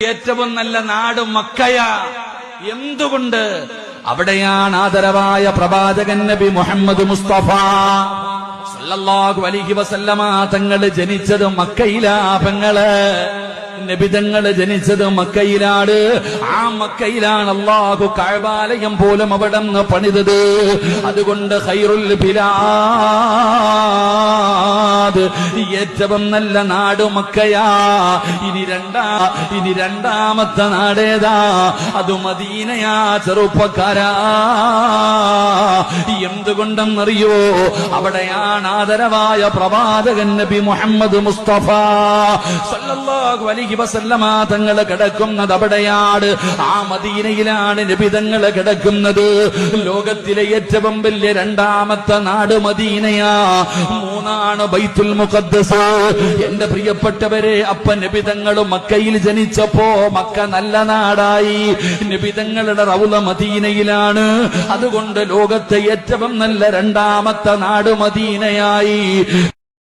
ഏറ്റവും നല്ല നാട് മക്കയാ. എന്തുകൊണ്ട്? അവിടെയാണ് ആദരവായ പ്രവാചകൻ നബി മുഹമ്മദ് മുസ്തഫ സല്ലല്ലാഹു അലൈഹി വസല്ലമ തങ്ങൾ ജനിച്ചത് മക്കയിലാ. പെങ്ങള് നബിതങ്ങൾ ജനിച്ചത് മക്കയിലാണ്. ആ മക്കയിലാണ് അല്ലാഹു കഅബാലയം പോലും അവിടെ നിന്ന് പണിതത്. അതുകൊണ്ട് ഖൈറുൽ ബിലാദ്, ഏറ്റവും നല്ല നാട് മക്കയാ. ഇനി രണ്ടാമത്തെ നാടേതാ? അത് മദീനയാ. ചെറുപ്പക്കാരാ, എന്തുകൊണ്ടെന്നറിയോ? അവിടെയാണ് ആദരവായ പ്രവാചകൻ നബി മുഹമ്മദ് മുസ്തഫ സല്ലല്ലാഹു അലൈഹി വസല്ലമ തങ്ങൾ കിടക്കുന്നത് അവിടെയാണ്. ആ മദീനയിലാണ് നബി തങ്ങൾ കിടക്കുന്നത്. ലോകത്തിലെ ഏറ്റവും വലിയ രണ്ടാമത്തെ നാട് മദീനയാ. മൂന്നാണ് ബൈത്തുൽ മുഖദ്ദസ്. എന്റെ പ്രിയപ്പെട്ടവരെ, അപ്പ നബി തങ്ങൾ മക്കയിൽ ജനിച്ചപ്പോ മക്ക നല്ല നാടായി. നബി തങ്ങളുടെ റൗള മദീനയിലാണ്. അതുകൊണ്ട് ലോകത്തെ ഏറ്റവും നല്ല രണ്ടാമത്തെ നാട് മദീനയായി.